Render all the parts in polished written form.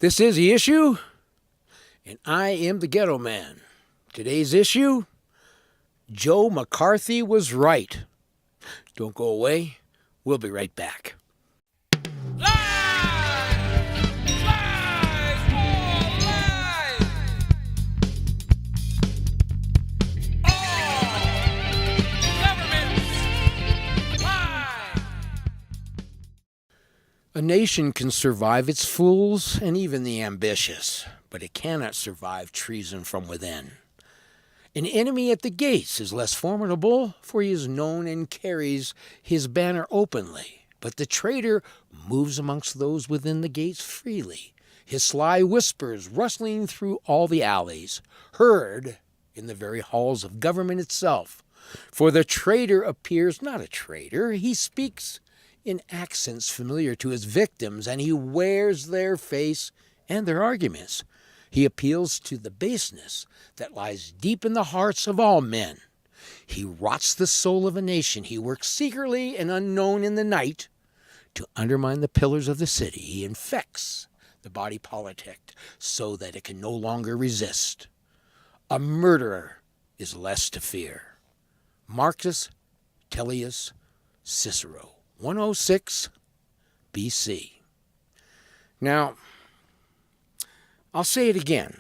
This is the issue, and I am the ghetto man. Today's issue, Joe McCarthy was right. Don't go away. We'll be right back. A nation can survive its fools and even the ambitious, but it cannot survive treason from within. An enemy at the gates is less formidable, for he is known and carries his banner openly. But the traitor moves amongst those within the gates freely, his sly whispers rustling through all the alleys, heard in the very halls of government itself. For the traitor appears not a traitor, he speaks in accents familiar to his victims, and he wears their face and their arguments. He appeals to the baseness that lies deep in the hearts of all men. He rots the soul of a nation. He works secretly and unknown in the night to undermine the pillars of the city. He infects the body politic so that it can no longer resist. A murderer is less to fear. Marcus Tullius Cicero, 106 BC. Now, I'll say it again.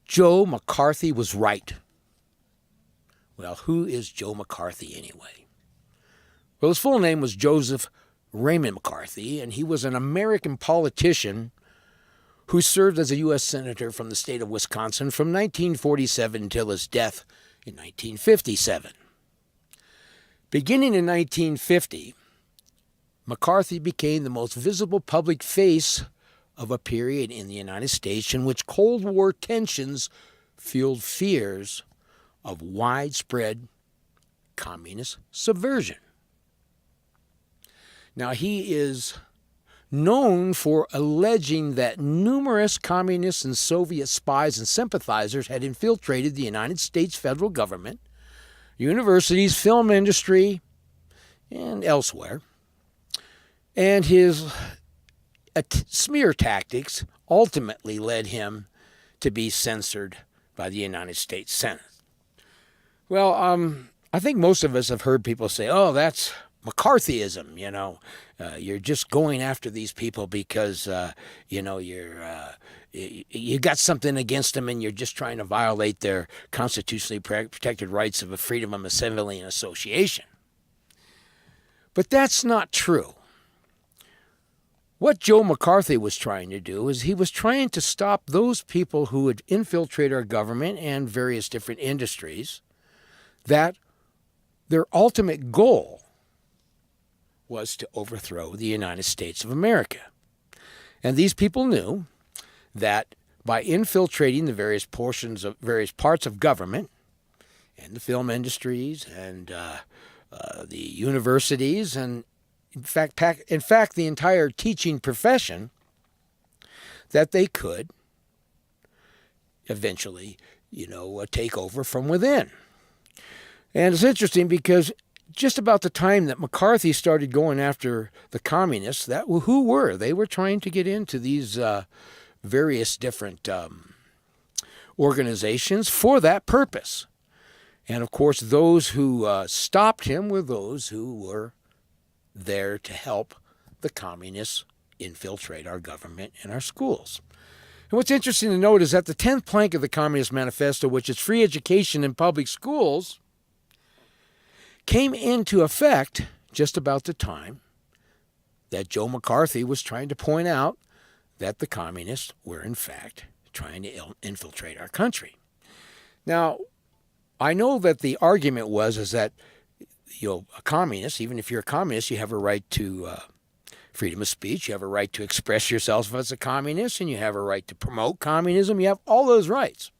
Joe McCarthy was right. Well, who is Joe McCarthy anyway? Well, his full name was Joseph Raymond McCarthy, and he was an American politician who served as a U.S. Senator from the state of Wisconsin from 1947 until his death in 1957. Beginning in 1950, McCarthy became the most visible public face of a period in the United States in which Cold War tensions fueled fears of widespread communist subversion. Now, he is known for alleging that numerous communist and Soviet spies and sympathizers had infiltrated the United States federal government, universities, film industry, and elsewhere. And his smear tactics ultimately led him to be censored by the United States Senate. Well, I think most of us have heard people say, oh, that's McCarthyism, you're just going after these people because, you got something against them and you're just trying to violate their constitutionally protected rights of a freedom of assembly and association. But that's not true. What Joe McCarthy was trying to do is he was trying to stop those people who would infiltrate our government and various different industries, that their ultimate goal was to overthrow the United States of America. And these people knew that by infiltrating the various parts of government and the film industries and the universities and in fact the entire teaching profession, that they could eventually take over from within. And it's interesting because just about the time that McCarthy started going after the communists, who were they were trying to get into these various different organizations for that purpose. And of course, those who stopped him were those who were there to help the communists infiltrate our government and our schools. And what's interesting to note is that the 10th plank of the Communist Manifesto, which is free education in public schools, came into effect just about the time that Joe McCarthy was trying to point out that the communists were, in fact, trying to infiltrate our country. Now, I know that the argument is that, a communist, even if you're a communist, you have a right to freedom of speech, you have a right to express yourself as a communist, and you have a right to promote communism. You have all those rights.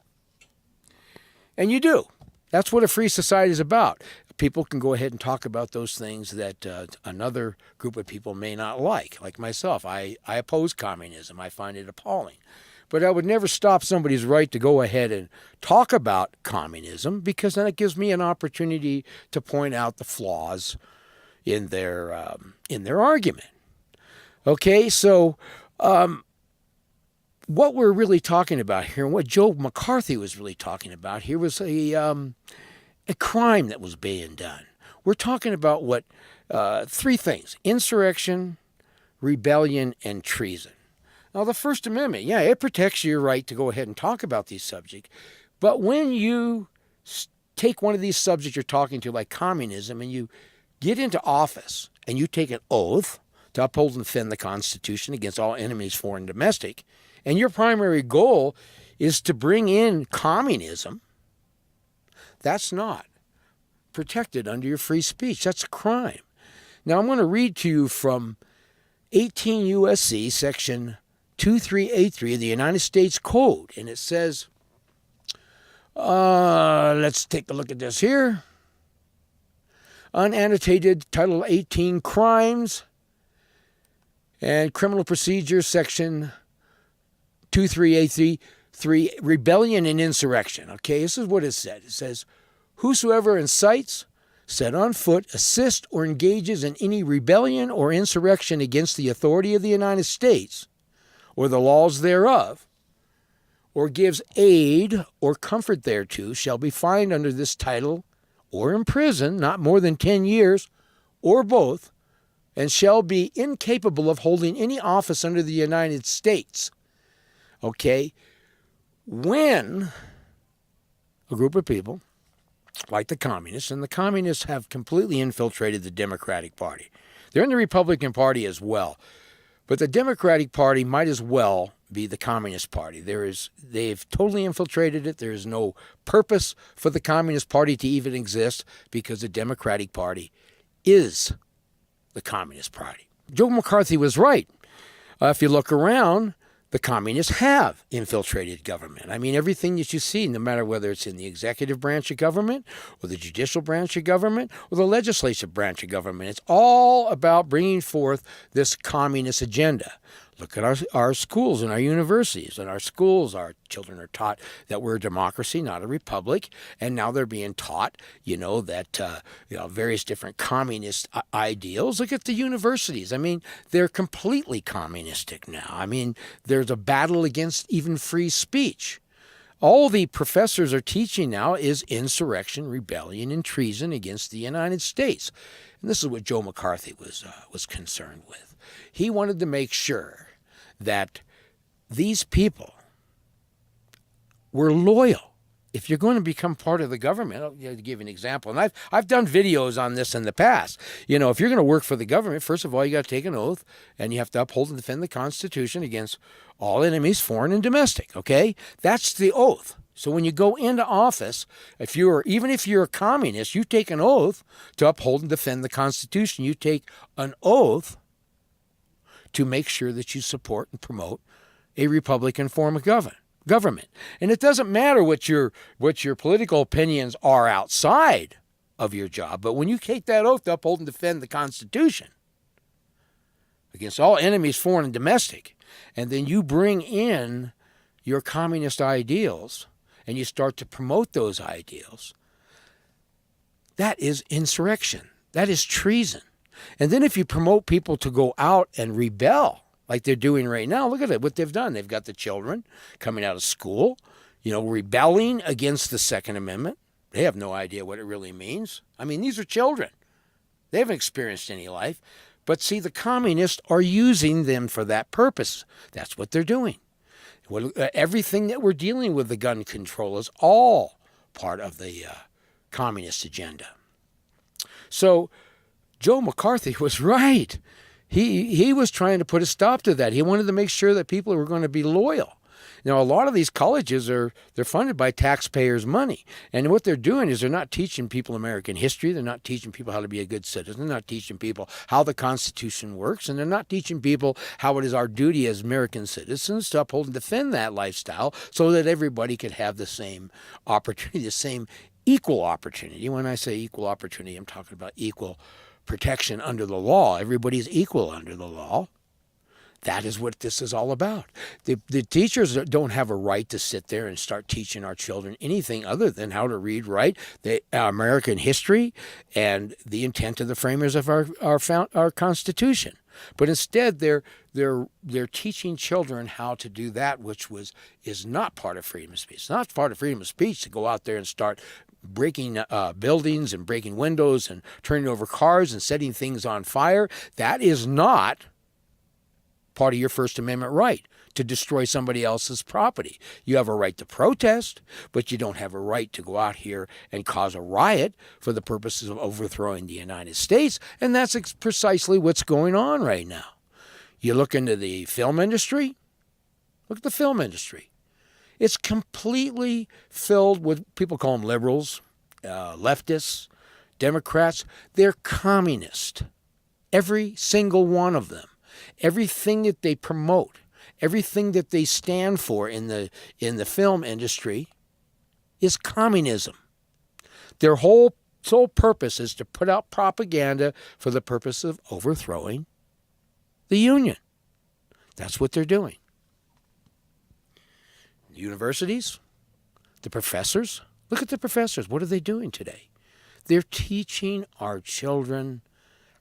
And you do. That's what a free society is about. People can go ahead and talk about those things that another group of people may not like myself. I oppose communism. I find it appalling. But I would never stop somebody's right to go ahead and talk about communism, because then it gives me an opportunity to point out the flaws in their argument. Okay, so what we're really talking about here, and what Joe McCarthy was really talking about here, was a crime that was being done. We're talking about what three things: insurrection, rebellion, and treason. Now, the First Amendment, yeah, it protects your right to go ahead and talk about these subjects. But when you take one of these subjects you're talking to, like communism, and you get into office and you take an oath to uphold and defend the Constitution against all enemies, foreign and domestic, and your primary goal is to bring in communism, that's not protected under your free speech. That's a crime. Now, I'm going to read to you from 18 U.S.C. Section 2383 of the United States Code, and it says, let's take a look at this here. Unannotated Title 18 Crimes and Criminal Procedure Section 2383, Rebellion and Insurrection. Okay, this is what it said. It says, whosoever incites, set on foot, assists, or engages in any rebellion or insurrection against the authority of the United States or the laws thereof, or gives aid or comfort thereto, shall be fined under this title or imprisoned not more than 10 years, or both, and shall be incapable of holding any office under the United States. Okay? When a group of people, like the communists, and the communists have completely infiltrated the Democratic Party. They're in the Republican Party as well. But the Democratic Party might as well be the Communist Party. They've totally infiltrated it. There is no purpose for the Communist Party to even exist because the Democratic Party is the Communist Party. Joe McCarthy was right. If you look around, the communists have infiltrated government. I mean, everything that you see, no matter whether it's in the executive branch of government or the judicial branch of government or the legislative branch of government, it's all about bringing forth this communist agenda. Look at our schools and our universities. In our schools, our children are taught that we're a democracy, not a republic. And now they're being taught, that various different communist ideals. Look at the universities. I mean, they're completely communistic now. I mean, there's a battle against even free speech. All the professors are teaching now is insurrection, rebellion, and treason against the United States. And this is what Joe McCarthy was concerned with. He wanted to make sure that these people were loyal. If you're going to become part of the government, I'll give you an example. And I've done videos on this in the past. If you're going to work for the government, first of all, you got to take an oath, and you have to uphold and defend the Constitution against all enemies, foreign and domestic. Okay, that's the oath. So when you go into office, even if you're a communist, you take an oath to uphold and defend the Constitution. You take an oath to make sure that you support and promote a Republican form of government. And it doesn't matter what your political opinions are outside of your job, but when you take that oath to uphold and defend the Constitution against all enemies, foreign and domestic, and then you bring in your communist ideals and you start to promote those ideals, that is insurrection. That is treason. And then if you promote people to go out and rebel, like they're doing right now, look at it, what they've done. They've got the children coming out of school, rebelling against the Second Amendment. They have no idea what it really means. I mean, these are children. They haven't experienced any life. But see, the communists are using them for that purpose. That's what they're doing. Everything that we're dealing with, the gun control, is all part of the communist agenda. So Joe McCarthy was right. He was trying to put a stop to that. He wanted to make sure that people were going to be loyal. Now, a lot of these colleges they're funded by taxpayers' money. And what they're doing is they're not teaching people American history. They're not teaching people how to be a good citizen. They're not teaching people how the Constitution works. And they're not teaching people how it is our duty as American citizens to uphold and defend that lifestyle so that everybody could have the same opportunity, the same equal opportunity. When I say equal opportunity, I'm talking about equal protection under the law. Everybody's equal under the law. That is what this is all about. The teachers don't have a right to sit there and start teaching our children anything other than how to read, write, the American history, and the intent of the framers of our Constitution. But instead, they're teaching children how to do that which is not part of freedom of speech. It's not part of freedom of speech to go out there and start breaking buildings and breaking windows and turning over cars and setting things on fire. That is not part of your First Amendment right to destroy somebody else's property. You have a right to protest, but you don't have a right to go out here and cause a riot for the purposes of overthrowing the United States. And that's precisely what's going on right now. You look into the film industry. Look at the film industry. It's completely filled with, people call them liberals, leftists, Democrats. They're communist. Every single one of them. Everything that they promote, everything that they stand for in the film industry is communism. Their whole sole purpose is to put out propaganda for the purpose of overthrowing the Union. That's what they're doing. The universities, the professors, look at the professors. What are they doing today? They're teaching our children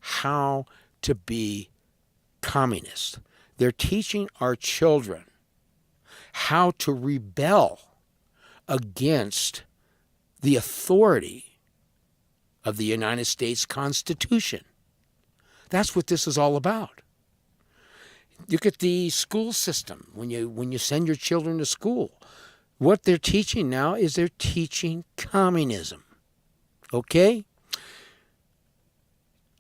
how to be communist. They're teaching our children how to rebel against the authority of the United States Constitution. That's what this is all about. Look at the school system. When you send your children to school, what they're teaching now is they're teaching communism. Okay?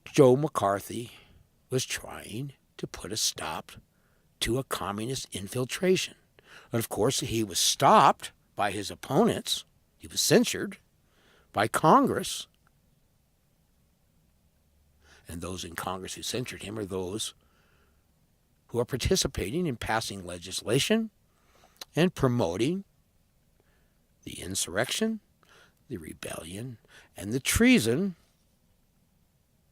Joe McCarthy was trying to put a stop to a communist infiltration. And of course, he was stopped by his opponents. He was censured by Congress. And those in Congress who censured him are those who are participating in passing legislation and promoting the insurrection, the rebellion, and the treason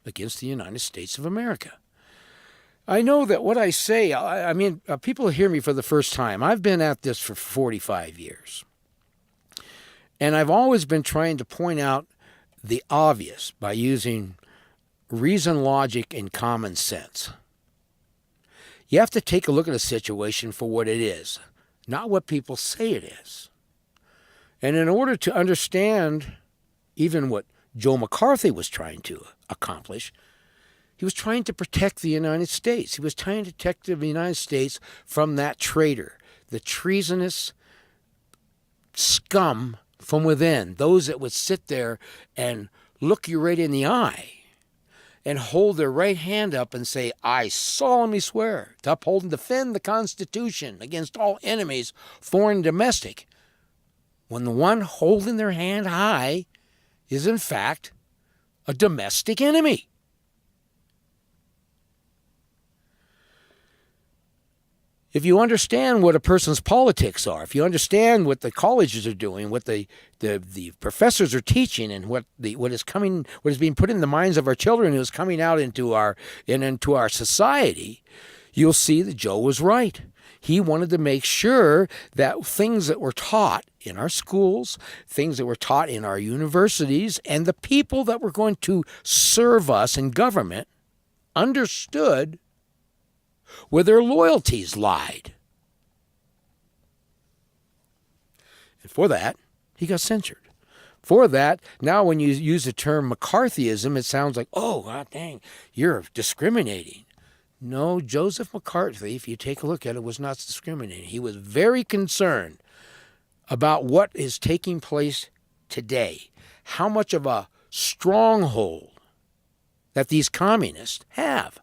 against the United States of America. I know that what I say, I mean, people hear me for the first time. I've been at this for 45 years. And I've always been trying to point out the obvious by using reason, logic, and common sense. You have to take a look at a situation for what it is, not what people say it is. And in order to understand even what Joe McCarthy was trying to accomplish, he was trying to protect the United States. He was trying to protect the United States from that traitor, the treasonous scum from within, those that would sit there and look you right in the eye and hold their right hand up and say, I solemnly swear to uphold and defend the Constitution against all enemies, foreign and domestic, when the one holding their hand high is in fact a domestic enemy. If you understand what a person's politics are, if you understand what the colleges are doing, what the professors are teaching, and what is being put in the minds of our children, who is coming out into our society, you'll see that Joe was right. He wanted to make sure that things that were taught in our schools, things that were taught in our universities, and the people that were going to serve us in government understood where their loyalties lied. And for that, he got censured. For that, now when you use the term McCarthyism, it sounds like, oh, God dang, you're discriminating. No, Joseph McCarthy, if you take a look at it, was not discriminating. He was very concerned about what is taking place today, how much of a stronghold that these communists have.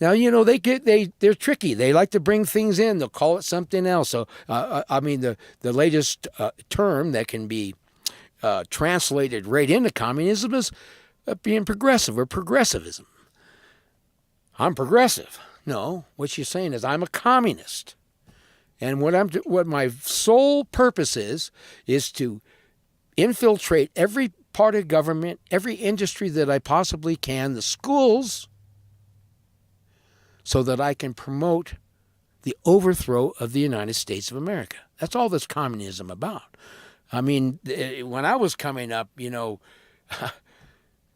Now, you know, they're tricky. They like to bring things in. They'll call it something else. So, the latest term that can be translated right into communism is being progressive or progressivism. I'm progressive. No, what she's saying is I'm a communist. And what my sole purpose is to infiltrate every part of government, every industry that I possibly can, the schools, so that I can promote the overthrow of the United States of America. That's all this communism about. I mean, when I was coming up, you know,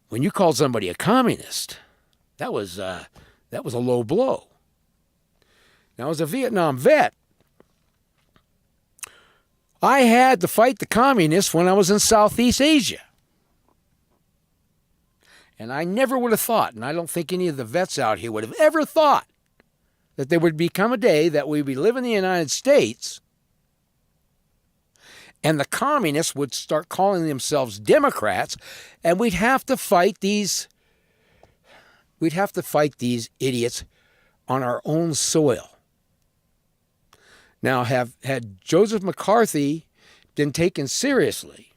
when you called somebody a communist, that was That was a low blow. Now, as a Vietnam vet, I had to fight the communists when I was in Southeast Asia. And I never would have thought, and I don't think any of the vets out here would have ever thought, that there would become a day that we'd be living in the United States and the communists would start calling themselves Democrats, and we'd have to fight these idiots on our own soil. Now, had Joseph McCarthy been taken seriously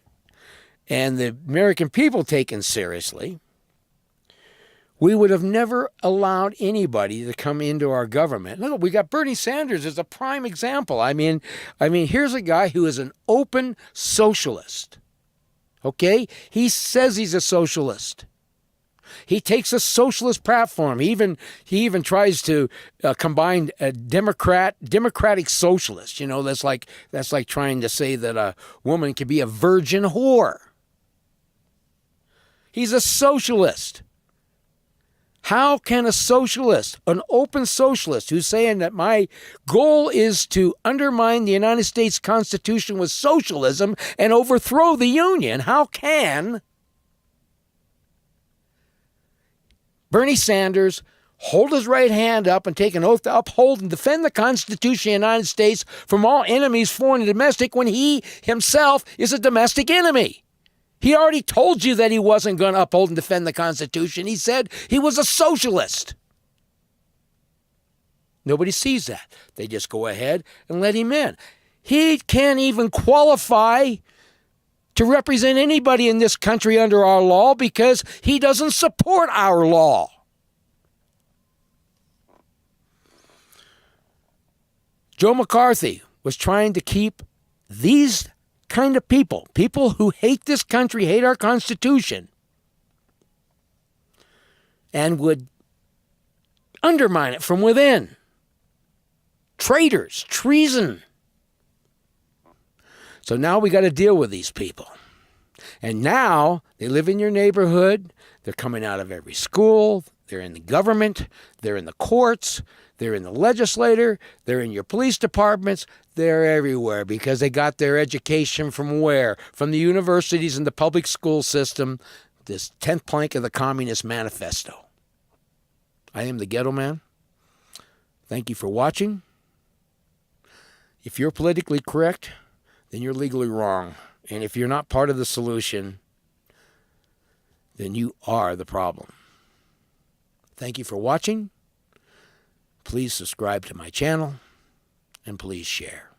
and the American people taken seriously, we would have never allowed anybody to come into our government. Look, we got Bernie Sanders as a prime example. I mean, here's a guy who is an open socialist. Okay? He says he's a socialist. He takes a socialist platform. He even tries to combine a democratic socialist. You know, that's like trying to say that a woman can be a virgin whore. He's a socialist. How can a socialist, an open socialist, who's saying that my goal is to undermine the United States Constitution with socialism and overthrow the Union, how can Bernie Sanders hold his right hand up and take an oath to uphold and defend the Constitution of the United States from all enemies, foreign and domestic, when he himself is a domestic enemy? He already told you that he wasn't going to uphold and defend the Constitution. He said he was a socialist. Nobody sees that. They just go ahead and let him in. He can't even qualify to represent anybody in this country under our law because he doesn't support our law. Joe McCarthy was trying to keep these kind of people who hate this country, hate our Constitution, and would undermine it from within. Traitors, treason. So now we got to deal with these people. And now they live in your neighborhood. They're coming out of every school. They're in the government. They're in the courts. They're in the legislature. They're in your police departments. They're everywhere because they got their education from where? From the universities and the public school system. This 10th plank of the Communist Manifesto. I am the Ghetto Man. Thank you for watching. If you're politically correct, then you're legally wrong. And if you're not part of the solution, then you are the problem. Thank you for watching. Please subscribe to my channel and please share.